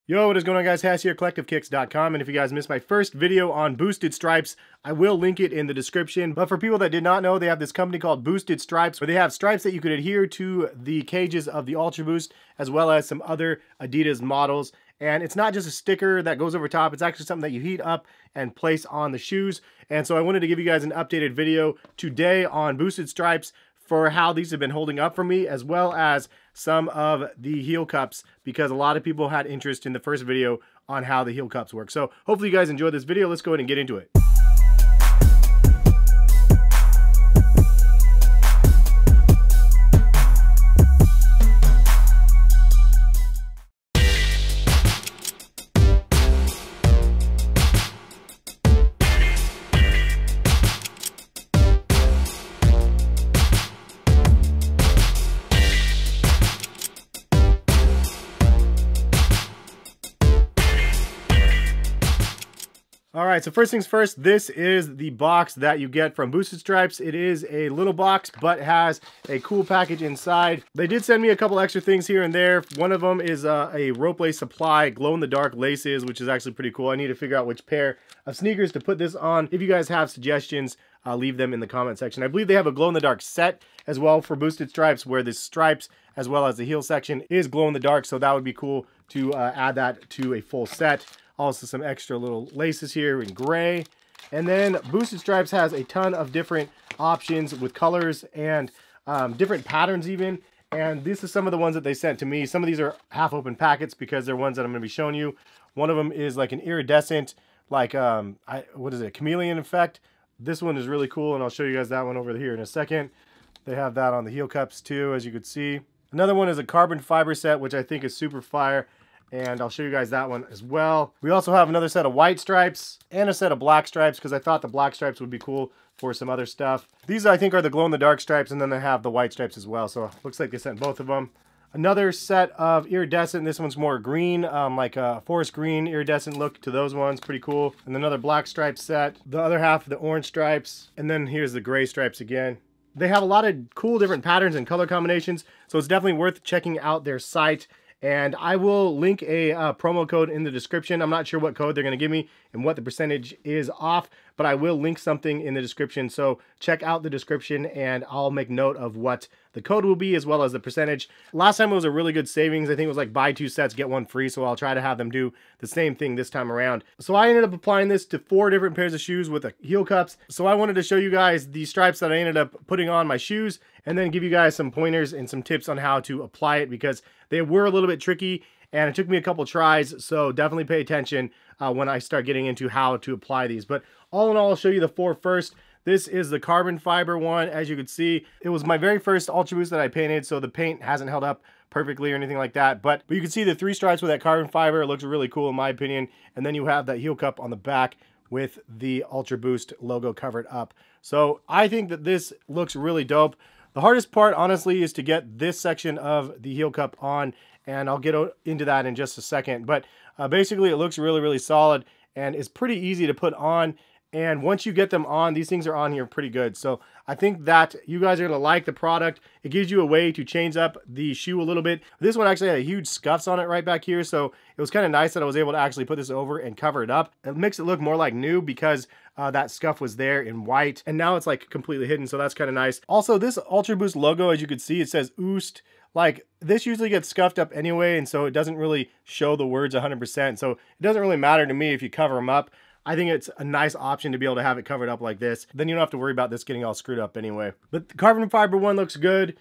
Yo, what is going on, guys? Hass here, CollectiveKicks.com, and if you guys missed my first video on boosted stripes, I will link it in the description. But for people that did not know, they have this company called Boosted Stripes, where they have stripes that you could adhere to the cages of the Ultra Boost, as well as some other Adidas models. And it's not just a sticker that goes over top, it's actually something that you heat up and place on the shoes. And so I wanted to give you guys an updated video today on boosted stripes for how these have been holding up for me, as well as some of the heel cups, because a lot of people had interest in the first video on how the heel cups work. So hopefully you guys enjoyed this video. Let's go ahead and get into it. Alright, so first things first, this is the box that you get from Boosted Stripes. It is a little box, but has a cool package inside. They did send me a couple extra things here and there. One of them is a rope lace supply, glow-in-the-dark laces, which is actually pretty cool. I need to figure out which pair of sneakers to put this on. If you guys have suggestions, leave them in the comment section. I believe they have a glow-in-the-dark set as well for Boosted Stripes, where the stripes as well as the heel section is glow-in-the-dark, so that would be cool to add that to a full set. Also some extra little laces here in gray. And then Boosted Stripes has a ton of different options with colors and different patterns even. And this is some of the ones that they sent to me. Some of these are half open packets because they're ones that I'm going to be showing you. One of them is like an iridescent, like, what is it, chameleon effect. This one is really cool, and I'll show you guys that one over here in a second. They have that on the heel cups too, as you could see. Another one is a carbon fiber set, which I think is super fire. And I'll show you guys that one as well. We also have another set of white stripes and a set of black stripes, because I thought the black stripes would be cool for some other stuff. These, I think, are the glow-in-the-dark stripes, and then they have the white stripes as well. So it looks like they sent both of them. Another set of iridescent. This one's more green, like a forest green iridescent look to those ones. Pretty cool. And another black stripe set. The other half of the orange stripes. And then here's the gray stripes again. They have a lot of cool different patterns and color combinations, so it's definitely worth checking out their site. And I will link a promo code in the description. I'm not sure what code they're going to give me and what the percentage is off, but I will link something in the description. So check out the description and I'll make note of what the code will be, as well as the percentage. Last time it was a really good savings. I think it was like buy 2 sets, get 1 free. So I'll try to have them do the same thing this time around. So I ended up applying this to 4 different pairs of shoes with the heel cups. So I wanted to show you guys the stripes that I ended up putting on my shoes, and then give you guys some pointers and some tips on how to apply it, because they were a little bit tricky and it took me a couple tries. So definitely pay attention when I start getting into how to apply these. But all in all, I'll show you the 4 first. This is the carbon fiber one. As you can see, it was my very first Ultra Boost that I painted, so the paint hasn't held up perfectly or anything like that. But you can see the 3 stripes with that carbon fiber. It looks really cool in my opinion. And then you have that heel cup on the back with the Ultra Boost logo covered up. So I think that this looks really dope. The hardest part, honestly, is to get this section of the heel cup on, and I'll get into that in just a second. But basically, it looks really, really solid, and it's pretty easy to put on. And once you get them on, these things are on here pretty good. So I think that you guys are going to like the product. It gives you a way to change up the shoe a little bit. This one actually had a huge scuffs on it right back here. So it was kind of nice that I was able to actually put this over and cover it up. It makes it look more like new, because that scuff was there in white. And now it's like completely hidden. So that's kind of nice. Also, this Ultra Boost logo, as you can see, it says Oost. Like, this usually gets scuffed up anyway, and so it doesn't really show the words 100%. So it doesn't really matter to me if you cover them up. I think it's a nice option to be able to have it covered up like this. Then you don't have to worry about this getting all screwed up anyway. But the carbon fiber one looks good,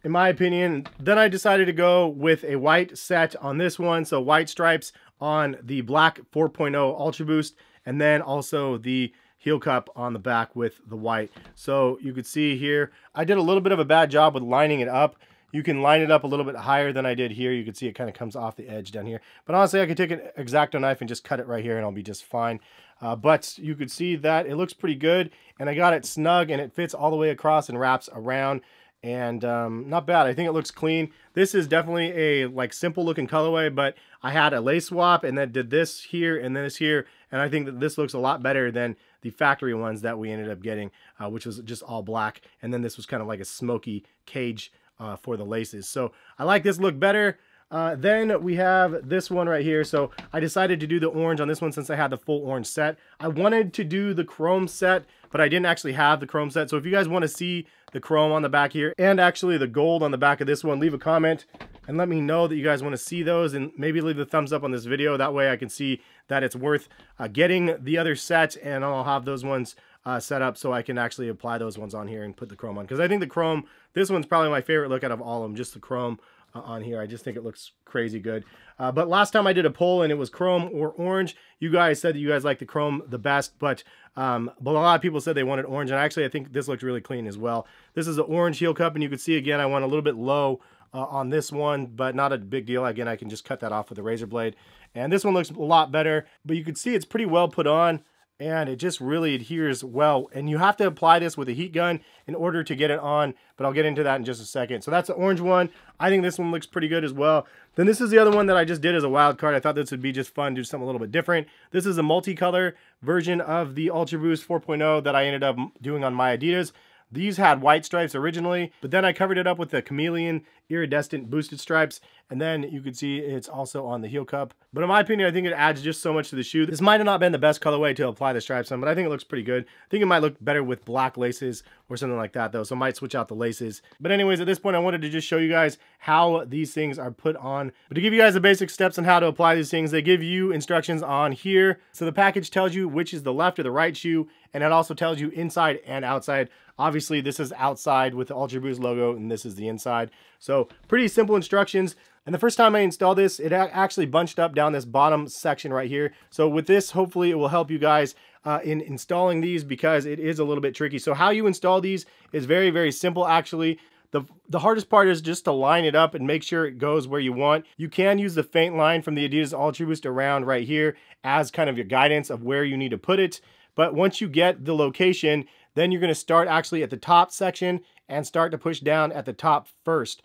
in my opinion. Then I decided to go with a white set on this one. So white stripes on the black 4.0 Ultra Boost, and then also the heel cup on the back with the white. So you could see here, I did a little bit of a bad job with lining it up. You can line it up a little bit higher than I did here. You can see it kind of comes off the edge down here. But honestly, I could take an X-Acto knife and just cut it right here and I'll be just fine. But you could see that it looks pretty good. And I got it snug and it fits all the way across and wraps around. And not bad. I think it looks clean. This is definitely a like simple looking colorway, but I had a lace swap and then did this here and this here. And I think that this looks a lot better than the factory ones that we ended up getting, which was just all black. And then this was kind of like a smoky cage for the laces. So I like this look better. Then we have this one right here. So I decided to do the orange on this one since I had the full orange set. I wanted to do the chrome set, but I didn't actually have the chrome set. So if you guys want to see the chrome on the back here and actually the gold on the back of this one, leave a comment and let me know that you guys want to see those, and maybe leave a thumbs up on this video. That way I can see that it's worth getting the other set, and I'll have those ones set up so I can actually apply those ones on here and put the chrome on. Because I think the chrome, this one's probably my favorite look out of all of them, just the chrome on here. I just think it looks crazy good. But last time I did a poll and it was chrome or orange, you guys said that you guys like the chrome the best, but a lot of people said they wanted orange, and actually I think this looks really clean as well. This is an orange heel cup, and you can see again I went a little bit low on this one, but not a big deal. Again, I can just cut that off with a razor blade. And this one looks a lot better, but you can see it's pretty well put on, and it just really adheres well. And you have to apply this with a heat gun in order to get it on, but I'll get into that in just a second. So that's the orange one. I think this one looks pretty good as well. Then this is the other one that I just did as a wild card. I thought this would be just fun, do something a little bit different. This is a multicolor version of the Ultra Boost 4.0 that I ended up doing on my Adidas. These had white stripes originally, but then I covered it up with the chameleon iridescent boosted stripes, and then you can see it's also on the heel cup. But in my opinion, I think it adds just so much to the shoe. This might have not been the best colorway to apply the stripes on, but I think it looks pretty good. I think it might look better with black laces or something like that though, so I might switch out the laces. But anyways, at this point I wanted to just show you guys how these things are put on. But to give you guys the basic steps on how to apply these things, they give you instructions on here. So the package tells you which is the left or the right shoe, and it also tells you inside and outside. Obviously this is outside with the Ultra Boost logo, and this is the inside. So pretty simple instructions. And the first time I installed this, it actually bunched up down this bottom section right here. So with this, hopefully it will help you guys in installing these, because it is a little bit tricky. So how you install these is very, very simple actually. The hardest part is just to line it up and make sure it goes where you want. You can use the faint line from the Adidas Ultra Boost around right here as kind of your guidance of where you need to put it. But once you get the location, then you're going to start actually at the top section and start to push down at the top first.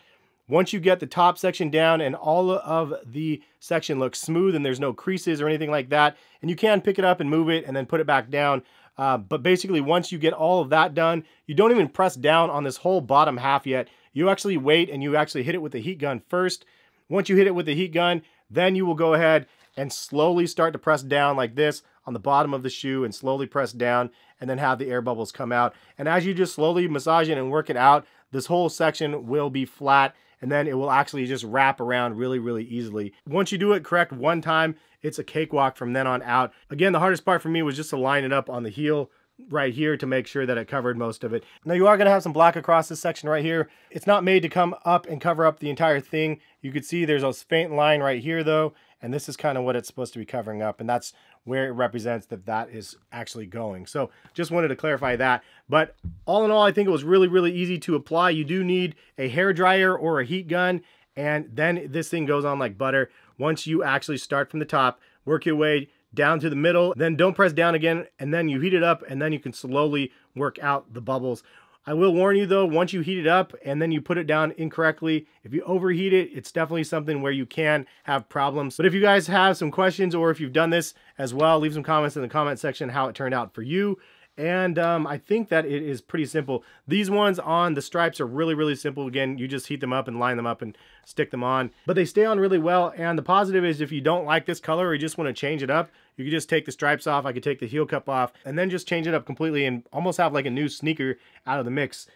Once you get the top section down and all of the section looks smooth and there's no creases or anything like that, and you can pick it up and move it and then put it back down. But basically, once you get all of that done, you don't even press down on this whole bottom half yet. You actually wait and you actually hit it with the heat gun first. Once you hit it with the heat gun, then you will go ahead and slowly start to press down like this on the bottom of the shoe, and slowly press down and then have the air bubbles come out. And as you just slowly massage it and work it out, this whole section will be flat, and then it will actually just wrap around really, really easily. Once you do it correct one time, it's a cakewalk from then on out. Again, the hardest part for me was just to line it up on the heel right here to make sure that it covered most of it. Now you are going to have some black across this section right here. It's not made to come up and cover up the entire thing. You can see there's a faint line right here though, and this is kind of what it's supposed to be covering up, and that's where it represents that that is actually going. So just wanted to clarify that. But all in all, I think it was really, really easy to apply. You do need a hair dryer or a heat gun, and then this thing goes on like butter. Once you actually start from the top, work your way down to the middle, then don't press down again, and then you heat it up, and then you can slowly work out the bubbles. I will warn you though, once you heat it up and then you put it down incorrectly, if you overheat it, it's definitely something where you can have problems. But if you guys have some questions, or if you've done this as well, leave some comments in the comment section how it turned out for you. And I think that it is pretty simple. These ones on the stripes are really, really simple. Again, you just heat them up and line them up and stick them on. But they stay on really well. And the positive is, if you don't like this color or you just want to change it up, you can just take the stripes off. I could take the heel cup off and then just change it up completely and almost have like a new sneaker out of the mix.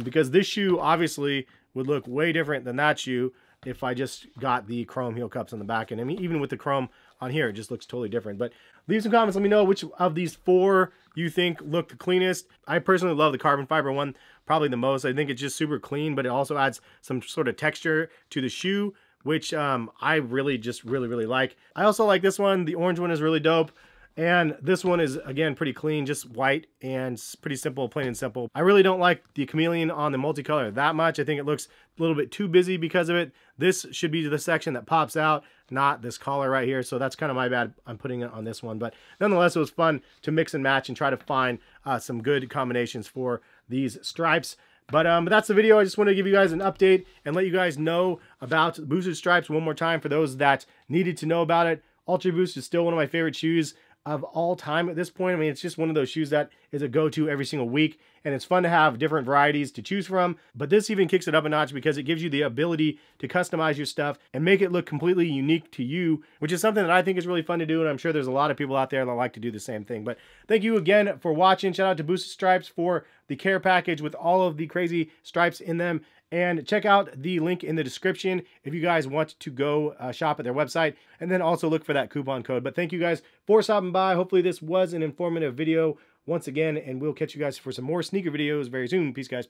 Because this shoe obviously would look way different than that shoe if I just got the chrome heel cups on the back. And I mean, even with the chrome on here, it just looks totally different. But leave some comments. Let me know which of these four you think look the cleanest. I personally love the carbon fiber one probably the most. I think it's just super clean, but it also adds some sort of texture to the shoe, which I really like. I also like this one. The orange one is really dope. And this one is, again, pretty clean, just white and pretty simple, plain and simple. I really don't like the chameleon on the multicolor that much. I think it looks a little bit too busy because of it. This should be the section that pops out, not this collar right here. So that's kind of my bad. I'm putting it on this one. But nonetheless, it was fun to mix and match and try to find some good combinations for these stripes. But that's the video. I just want to give you guys an update and let you guys know about boosted stripes one more time for those that needed to know about it. Ultra Boost is still one of my favorite shoes. of all time at this point. I mean, it's just one of those shoes that is a go-to every single week, and it's fun to have different varieties to choose from. But this even kicks it up a notch because it gives you the ability to customize your stuff and make it look completely unique to you, which is something that I think is really fun to do, and I'm sure there's a lot of people out there that like to do the same thing. But thank you again for watching. Shout out to Boosted Stripes for the care package with all of the crazy stripes in them. And check out the link in the description if you guys want to go shop at their website, and then also look for that coupon code. But thank you guys for stopping by. Hopefully this was an informative video once again, and we'll catch you guys for some more sneaker videos very soon. Peace, guys.